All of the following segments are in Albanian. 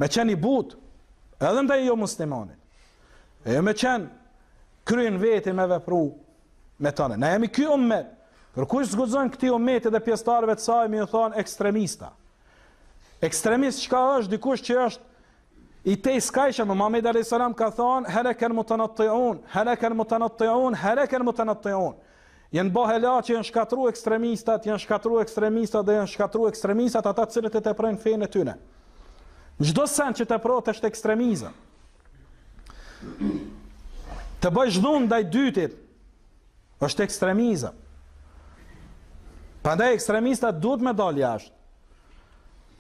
me qenë i but, edhe ndaj jo muslimanit, e jo me qenë kryen veti me vepru me tëne. Ne jemi ky ummet, kërkush zguxon këti ummeti dhe pjesëtarëve të saj mi ju thonë ekstremista. Ekstremist çka është? Dikush që është i tej skajshëm. Muhamedi alayhis salam ka thonë halakan mutanatti'un, halakan mutanatti'un, halakan mutanatti'un. Janë bo hela që janë shkatru ekstremistat, dhe janë shkatru ekstremistat ata të cilët e teprojnë fenë e tyne. Çdo sen që teprohet është ekstremizëm. Të bëj dhun ndaj dytit është ekstremizëm. Prandaj ekstremistat duhet me dalë jashtë.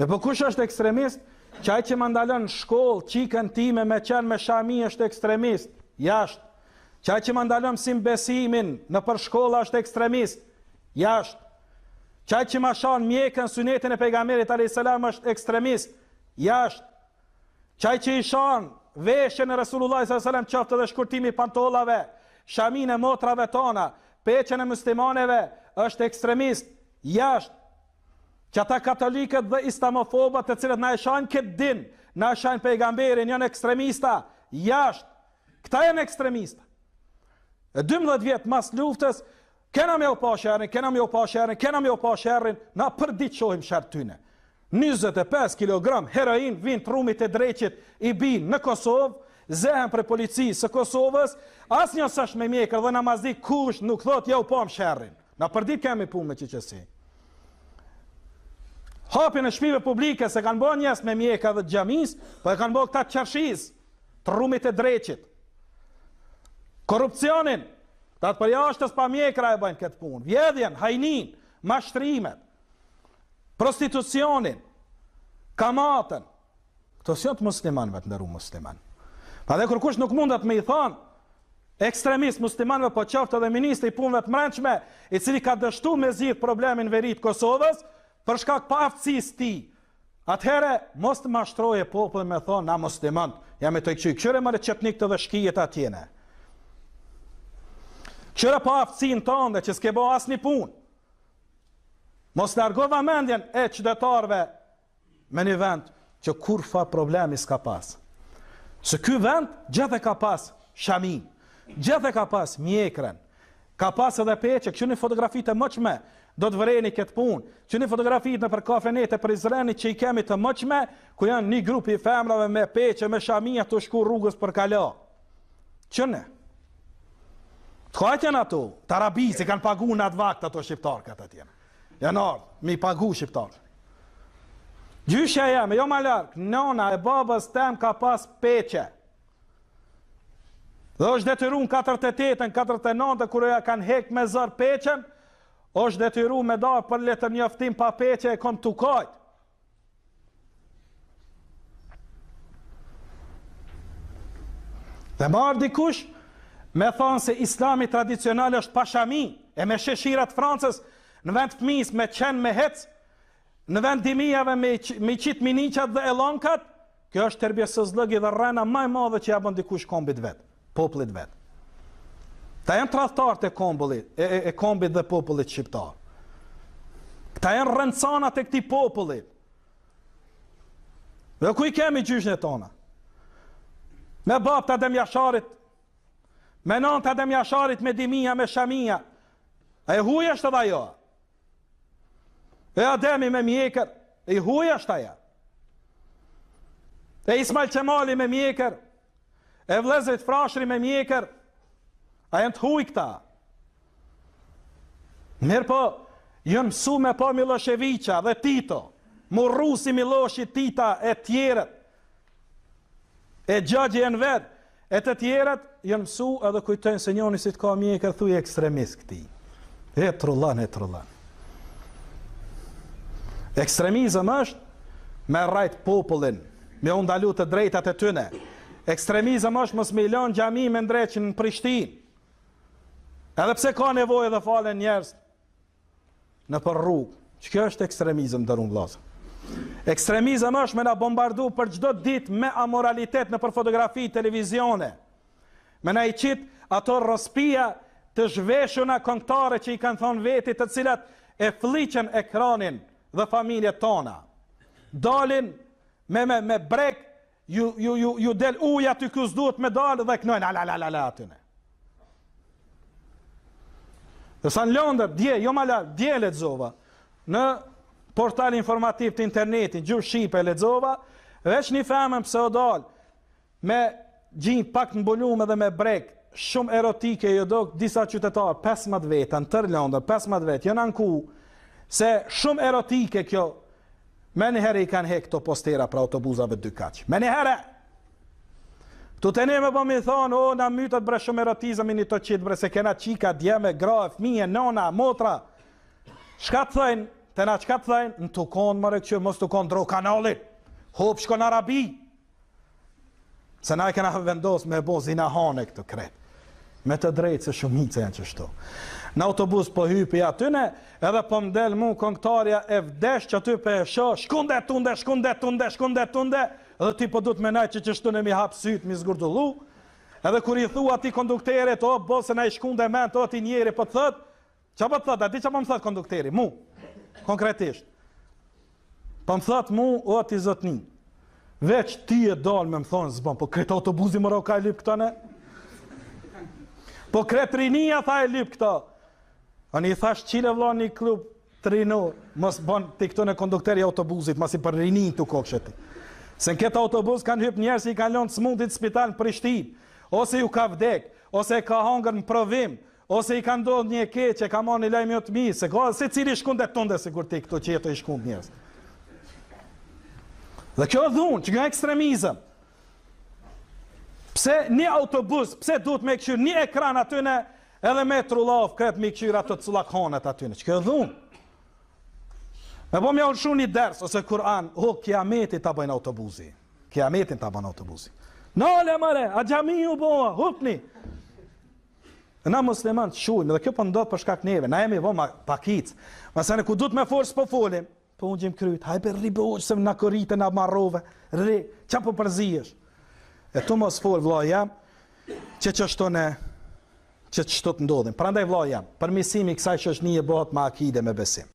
Me po kush është ekstremist? Qaj që më ndalën shkollë, qikën time me qenë me shami është ekstremist, jashtë. Qaj që më ndalën sim besimin në për shkolla është ekstremist, jashtë. Qaj që më shanë mjekën sunetin e pejgamberit alayhis salam është ekstremist, jashtë. Qaj që i shanë veshën e Resulullah sallallahu alaihi wasallam qoftë dhe shkurtimi pantollave, shamin e motrave tona, peqen e muslimaneve është ekstremist, jashtë. Që ata katolikët dhe islamofobët të cilët na e shajnë këtë din, na e shajnë pejgamberin, janë ekstremista, jashtë. Këta janë ekstremista. E 12 vjetë mas luftës, kena me u pa sherrin, na për ditë shohim shertë tyne. 25 kg heroin vinë trumit e dreqit i binë në Kosovë, zehen për policisë së Kosovës, as një sësh me mjekër dhe namazdi kush nuk thot ja u pa sherrin. Na për ditë kemi punë me qëqësi. Hapin e shpive publike se kanë bërë njerëz me mjeka dhe xhamis, po e kanë bërë këta qershiz, të rrumit e dreqit. Korrupsionin, ta të përjashtës pa mjekra e bëjnë këtë punë, vjedhjen, hajnin, mashtrimet, prostitucionin, kamatën. Këto si janë të muslimanëve të ndëru musliman. Pa dhe kërkush nuk mundet me i thonë, ekstremist muslimanëve po qoftë edhe ministri i punëve të mbrëmshme, i cili ka dështu me zgjidh problemin veri të Kosovës, për shkak pa aftësisë ti. Atëhere, mos të mashtroje popullin me thonë, na muslimant, jam e të këqy, këshyre më qëtnik të dhe shkijet atjene. Këshyre pa aftësin tonë dhe që s'ke bo asni punë. Mos largova mendjen e qytetarëve me një vend që kur fa problemi s'ka pas. Se ky vend gjithë e ka pas shamin, gjithë e ka pas mjekren, ka pas edhe peqe, këshu një fotografi të mëqme, do të vëreni këtë punë, që një fotografit në për kafenete për Izrenit që i kemi të mëqme, ku janë një grupi femrave me peqe, me shamia të shku rrugës për kala. Qëne? Të kajtë janë ato, të arabisi kanë pagu në atë vakt ato shqiptarë këtë atjene. Janë ardhë, mi pagu shqiptarë. Gjyshja jemi, jo ma larkë, nona e babës tem ka pas peqe. Dhe është detyru në 48-ën, 49-ën, kërë ja kanë hek me zër peqen, është detyru me da për letër njoftim pa peqe e kom të kajtë. Dhe marrë dikush me thonë se islami tradicional është pashami, e me sheshirat Francës, në vend fëmis me qenë me hec, në vend dimijave me qitë miniqat dhe elonkat, kjo është tërbjesëzlëgi dhe rrena maj madhe që jabën dikush kombit vetë, poplit vetë. Ta janë tradhtarët e kombit dhe popullit shqiptar. Ta janë rëndësanat e këtij popullit. Dhe ku i kemi gjyshën e tona? Me bab të Adem Jasharit, me nan të Adem Jasharit, me dimija, me shamija. E huj është edhe ajo. E Ademi me mjekër, e huj është ajo. E Ismail Qemali me mjekër, e vlezrit Frashri me mjekër, a janë të huj këta. Mirë po, jënë mësu me po Miloševića dhe Tito, murru si Miloši, Tita e tjerët, e gjagje janë vetë, e të tjerët jënë mësu edhe kujtojnë se njoni si të ka mjekër, thuj ekstremist këti. E trullan. Ekstremizëm është me rajt popullin, me undalu të drejtat e tyne. Ekstremizëm është mos me ilon gjami me ndreqin në Prishtinë. Edhe pse ka nevojë dhe falen njerëz në për rrugë. Që kjo është ekstremizëm dërun vllazë. Ekstremizëm është me na bombardu për çdo ditë me amoralitet në për fotografi televizione. Me na i qit ato rospia të zhveshuna këngëtare që i kanë thonë veti, të cilat e fliqen ekranin dhe familjet tona. Dalin me brek ju del uja aty kus duhet me dalë dhe knojnë la atyne. Dhe sa në Londër, dje lexova, në portal informativ të internetit, gjuhë shqipe lexova, veç një femën pse o dalë, me gjinjë pak në mbulume dhe me brek, shumë erotike jo do disa qytetarë, 15 veta, në tërë Londër, 15 vetë, jo në anku, se shumë erotike kjo, me njëherë i kanë hek këto postera për autobuzave dy kaq. Me njëherë, tu të neme po mi thonë, o, na mytët bre shumë erotizëm i një të qitë bre, se kena qika, djeme, gra, fmije, nona, motra. Shka të thëjnë, të na qka të thëjnë, në të konë mërë këqë, mos të konë dro kanalit, hop shko në Arabi. Se na i kena vendosë me bo zinahane këtë kretë. Me të drejtë se shumice janë qështu. Në autobus po hypi atyne, edhe po mdel mu këngëtarja e vdesh që aty pe e shoh, shkunde tunde, edhe ti po du të menaj që qështu në mi hap syt, mi zgurdullu, edhe kur i thua ati kondukterit, o, bose na i shkunde men, o, ti njeri po të thët, që po të thët, ati që po më thët kondukteri, mu, konkretisht. Po më thët mu, o, ti zotnin, veç ti e dal me më thonë zbon, po kretë autobusi më ka e lyp këtone? Po kretë rinia tha e lyp këta. Ani i thash qile vla një klub të rinor, mos bon të këto në kondukteri autobusit, mas i për rinin të koksheti. Se në këtë autobus kanë hyp njerës i kanë lonë të smundit spital në Prishtinë, ose ju ka vdek, ose ka hangër në provim, ose i kanë ndodhur një keq, ka marrë një lajm jo të mirë, se ka se cili shkundet tonde sikur ti këto qeto i shkund njerëz. Dhe kjo dhunë, që nga ekstremizëm. Pse një autobus, pse duhet me këqyr një ekran atyne, edhe me trullaf kretë me këqyr ato cullakhanet atyne, që kjo dhunë. Me po mja ullshu një ders, ose Kur'an, o, kiametin ta bëjnë autobusi. Kiametin ta bëjnë autobusi. Nale, mare, a gjami ju boha, hupni. Na musliman të shujnë, dhe kjo po ndodhë për shkak neve, na jemi voma pakic. Masane ku du të me forës po folim, po unë gjimë kryt, hajpe rribe oqë, se më në korite, në marrove, qa po përziesh. E tu mos folë, vla jam, që qështone, që qështot ndodhin. Prandaj vla jam, përmisimi kësaj që është një bëhat ma akide me besim.